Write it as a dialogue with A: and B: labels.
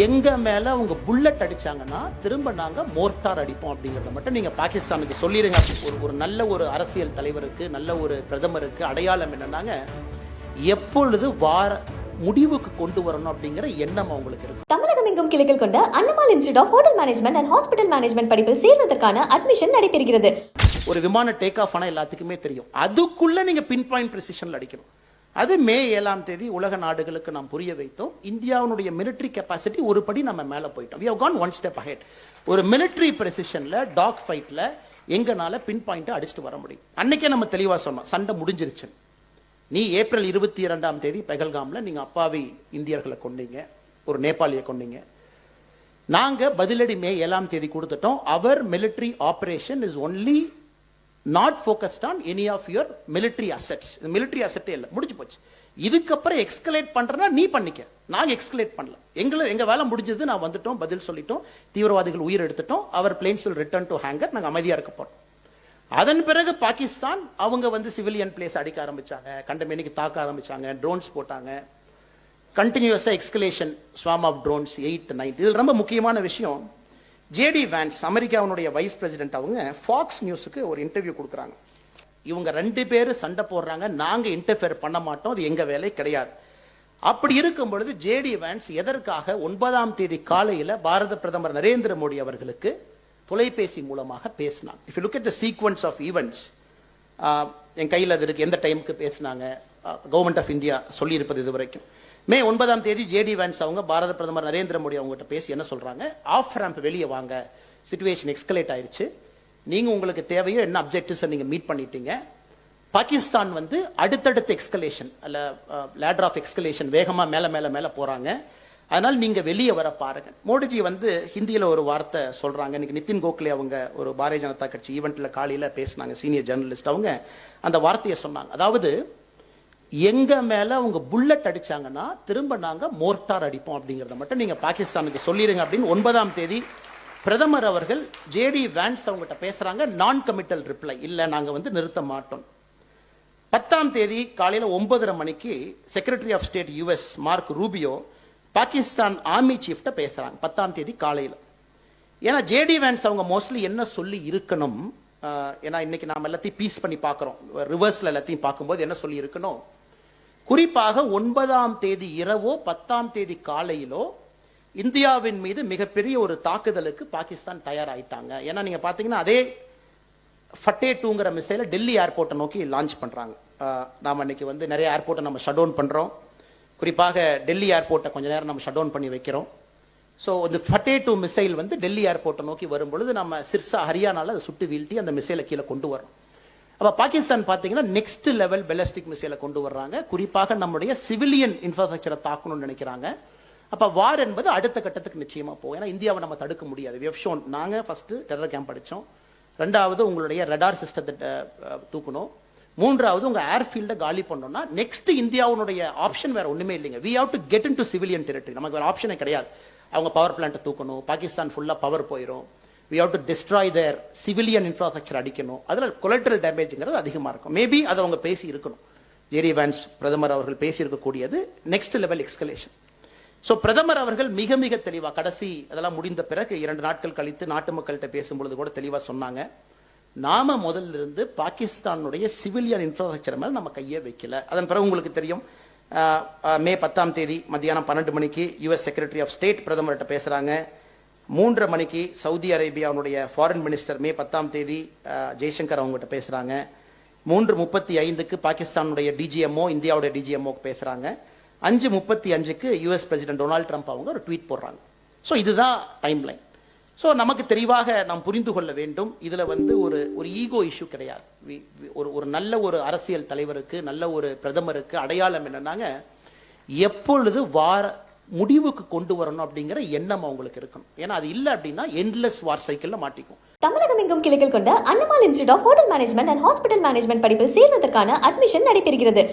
A: எங்க மேல அவங்க புல்லட் அடிச்சாங்கன்னா திரும்ப நாங்க மோர்டார் அடிப்போம் அப்படிங்கறத மட்டும் நீங்க பாகிஸ்தானுக்கு சொல்லிருங்க. ஒரு நல்ல ஒரு அரசியல் தலைவருக்கு, நல்ல ஒரு பிரதமருக்கு அடையாளம் என்னன்னாங்க, எப்பொழுது முடிவுக்கு கொண்டு வரணும் அப்படிங்கிற எண்ணம் அவங்களுக்கு இருக்கு.
B: தமிழகம் எங்கும் கிளைகள் கொண்ட Annamalai institute of hotel management and hospital management படிப்பில் சேர்வதற்கான அட்மிஷன் நடைபெறுகிறது.
A: ஒரு விமான டேக் ஆஃப் ஆனா எல்லாத்துக்குமே தெரியும், அதுக்குள்ள நீங்க பின் பாயிண்ட் பிரிசிஷன்ல அடிக்கணும். அது மே 7ஆம் தேதி உலக நாடுகளுக்கு நாம் புரிய வைத்தோம். இந்தியாவுடைய மிலிட்டரி கெப்பாசிட்டி ஒரு படி நம்ம மேல போயிட்டோம். we have gone one step ahead. ஒரு மிலிட்டரி பிரிசிஷன்ல டாக் ஃபைட்ல எங்கனால பின் பாயிண்ட் அடிச்சுட்டு வர முடியும். அன்னைக்கே நம்ம தெளிவா சொன்னோம், சண்டை முடிஞ்சிருச்சு. நீ ஏப்ரல் 22ஆம் தேதி பெகல்காம்ல நீங்க அப்பாவி இந்தியர்களை கொண்டீங்க, ஒரு நேபாளியை கொண்டீங்க. நாங்க பதிலடி மே 7ஆம் தேதி கொடுத்துட்டோம். அவர் military operation is only not focused on any of your military assets. Military அசெட்டே இல்லை, முடிஞ்சு போச்சு. இதுக்கப்புறம் எக்ஸ்கலேட் பண்றனா நீ பண்ணிக்க, நாங்க எக்ஸ்கலேட் பண்ணல. எங்க வேலை முடிஞ்சது, நான் வந்துட்டோம், பதில் சொல்லிட்டோம், தீவிரவாதிகள் உயிர் எடுத்துட்டோம், அவர் planes will return to hangar, நாங்க அமைதியா இருக்க போறோம். அதன் பிறகு பாகிஸ்தான் அவங்க சிவிலியன் பிளேஸ் அடிக்க ஆரம்பிச்சாங்க, கண்டமேனிக்கு தாக்க ஆரம்பிச்சாங்க, ட்ரோன்ஸ் போட்டாங்க, கண்டினியூஸா escalation, ஸ்வாம் of drones 8th 9th. இதில் ரொம்ப முக்கியமான விஷயம், ஜேடி வான்ஸ் அமெரிக்காவுடைய வைஸ் பிரசிடென்ட் அவங்க ஃபாக்ஸ் நியூஸுக்கு ஒரு இன்டர்வியூ கொடுக்குறாங்க. இவங்க 2 பேரும் சண்டை போடுறாங்க, நாங்க இன்டர்ஃபியர் பண்ண மாட்டோம், அது எங்க வேலை கிடையாது. அப்படி இருக்கும் பொழுது ஜேடி வான்ஸ் எதற்காக 9ஆம் தேதி காலையில் பாரத பிரதமர் நரேந்திர மோடி அவர்களுக்கு தொலைபேசி மூலமாக பேசினாங்க. If you look at the sequence of events, என் கையில் அது இருக்கு, எந்த டைமுக்கு பேசினாங்க, கவர்மெண்ட் ஆஃப் இந்தியா சொல்லியிருப்பது இது வரைக்கும். மே 9ஆம் தேதி ஜேடி வான்ஸ் அவங்க பாரத பிரதமர் நரேந்திர மோடி அவங்ககிட்ட பேசி என்ன சொல்றாங்க, ஆஃப் ரேம்ப் வெளியே வாங்க, சிச்சுவேஷன் எக்ஸ்கலேட் ஆயிருச்சு, நீங்க உங்களுக்கு தேவையோ என்ன அப்ஜெக்டிவ்ஸ் நீங்க மீட் பண்ணிட்டீங்க, பாகிஸ்தான் அடுத்தடுத்த எக்ஸ்கலேஷன் அல்ல லேடர் ஆஃப் எக்ஸ்கலேஷன் வேகமா மேல மேல மேல போறாங்க, அதனால நீங்க வெளியே வர பாருங்க. மோடிஜி ஹிந்தியில ஒரு வார்த்தை சொல்றாங்க. இன்னைக்கு நிதின் கோகலே அவங்க ஒரு பாரதிய ஜனதா கட்சி ஈவெண்ட்ல காலையில பேசினாங்க, சீனியர் ஜேர்னலிஸ்ட், அவங்க அந்த வார்த்தையை சொன்னாங்க. அதாவது எங்க மேல அவங்க புல்லட் அடிச்சாங்கன்னா திரும்ப நாங்க மோர்டார் அடிப்போம் அப்படிங்கறத மட்டும் நீங்க பாகிஸ்தானுக்கு சொல்லிருங்க அப்படின்னு 9ஆம் தேதி பிரதமர் அவர்கள் ஜேடி வான்ஸ் அவங்ககிட்ட பேசுறாங்க. நான் கமிட்டல் ரிப்ளை, இல்ல நாங்க நிறுத்த மாட்டோம். 10ஆம் தேதி காலையில 9:30 மணிக்கு secretary of state US Mark Rubio Pakistan army சீஃப்ட்ட பேசுறாங்க 10ஆம் தேதி காலையில். ஏன்னா ஜேடி வான்ஸ் அவங்க மோஸ்ட்லி என்ன சொல்லி இருக்கணும், ஏன்னா இன்னைக்கு நாம் எல்லாத்தையும் பீஸ் பண்ணி பார்க்குறோம், ரிவர்ஸில் எல்லாத்தையும் பார்க்கும்போது என்ன சொல்லி இருக்கணும், குறிப்பாக 9ஆம் தேதி இரவோ 10ஆம் தேதி காலையிலோ இந்தியாவின் மீது மிகப்பெரிய ஒரு தாக்குதலுக்கு பாகிஸ்தான் தயாராயிட்டாங்க. ஏன்னா நீங்க பார்த்தீங்கன்னா அதே ஃபட்டே 2ங்கிற மிசைலை டெல்லி ஏர்போர்ட்டை நோக்கி லான்ச் பண்றாங்க. நாம் இன்னைக்கு நிறைய ஏர்போர்ட்டை நம்ம ஷட் டவுன் பண்றோம், குறிப்பாக டெல்லி ஏர்போர்ட்டை கொஞ்ச நேரம் நம்ம ஷட் டவுன் பண்ணி வைக்கிறோம். ஸோ இந்த ஃபட்டே 2 மிசைல் டெல்லி ஏர்போர்ட்டை நோக்கி வரும்பொழுது நம்ம சிர்சா ஹரியானால அதை சுட்டு வீழ்த்தி அந்த மிசைலை கீழே கொண்டு வரோம். அப்போ பாகிஸ்தான் பார்த்தீங்கன்னா நெக்ஸ்ட் லெவல் பெலஸ்டிக் மிசைலை கொண்டு வர்றாங்க, குறிப்பாக நம்முடைய சிவிலியன் இன்ஃப்ராஸ்ட்ரக்சரை தாக்கணும்னு நினைக்கிறாங்க. அப்போ வார் என்பது அடுத்த கட்டத்துக்கு நிச்சயமா போகும். ஏன்னா இந்தியாவை நம்ம தடுக்க முடியாது. நாங்கள் ஃபர்ஸ்ட் டெரர் கேம்ப் அடித்தோம், 2வது உங்களுடைய ரடார் சிஸ்டத்தை தூக்கணும், 3வது உங்க ஏர்ஃபீல்டை காலி பண்ணோம்னா நெக்ஸ்ட் இந்தியாவுடைய ஆப்ஷன் வேற ஒண்ணுமே இல்லைங்க. We have to get into civilian territory. நமக்கு வேற ஆப்ஷனே கிடையாது. அவங்க பவர் பிளான்ட்டை தூக்கணும், பாகிஸ்தான் ஃபுல்லா பவர் போயிடும், we have to destroy their civilian infrastructure அடிக்கணும், அதில் கொலட்ரல் டேமேஜ்ங்கிறது அதிகமாக இருக்கும். மேபி அதை அவங்க பேசி இருக்கணும், ஜேடி வான்ஸ் பிரதமர் அவர்கள் பேசி இருக்கக்கூடியது நெக்ஸ்ட் லெவல் எக்ஸ்கலேஷன். ஸோ பிரதமர் அவர்கள் மிக மிக தெளிவாக கடைசி அதெல்லாம் முடிந்த பிறகு 2 நாட்கள் கழித்து நாட்டு மக்கள்கிட்ட பேசும்பொழுது கூட தெளிவாக சொன்னாங்க, நாம முதல்ல இருந்து பாகிஸ்தானுடைய சிவிலியன் இன்ஃப்ராஸ்ட்ரக்சர் மேல நம்ம கையே வைக்கல. அதன் பிறகு உங்களுக்கு தெரியும், மே 10ஆம் தேதி மத்தியானம் 12 மணிக்கு US செக்ரட்டரி ஆஃப் ஸ்டேட் பிரதமர்கிட்ட பேசுறாங்க. 3:30 மணிக்கு சவுதி அரேபியாவுடைய ஃபாரின் மினிஸ்டர் மே 10ஆம் தேதி ஜெய்சங்கர் அவங்ககிட்ட பேசுறாங்க. 3:35க்கு பாகிஸ்தானுடைய DGMO இந்தியாவுடைய DGMO பேசுறாங்க. 5:35க்கு US பிரசிடென்ட் டொனால்ட் ட்ரம்ப் அவங்க ஒரு ட்வீட் போடுறாங்க. ஸோ இதுதான் டைம் லைன். ஸோ நமக்கு தெளிவாக நாம் புரிந்து கொள்ள வேண்டும், இதுல ஒரு ஈகோ இஷ்யூ கிடையாது. ஒரு நல்ல ஒரு அரசியல் தலைவருக்கு, நல்ல ஒரு பிரதமருக்கு அடையாளம் என்னன்னாங்க, எப்பொழுது முடிவுக்கு கொண்டு வரணும் அப்படிங்கிற எண்ணம் அவங்களுக்கு இருக்கணும். ஏன்னா அது இல்லை அப்படின்னா எண்ட்லெஸ் வார் சைக்கிள்ல மாட்டிக்கும்.
B: தமிழகம் எங்கும் கிளைகள் கொண்ட Annamalai institute of hotel management and hospital management படிப்பில் சேர்வதற்கான அட்மிஷன் நடைபெறுகிறது.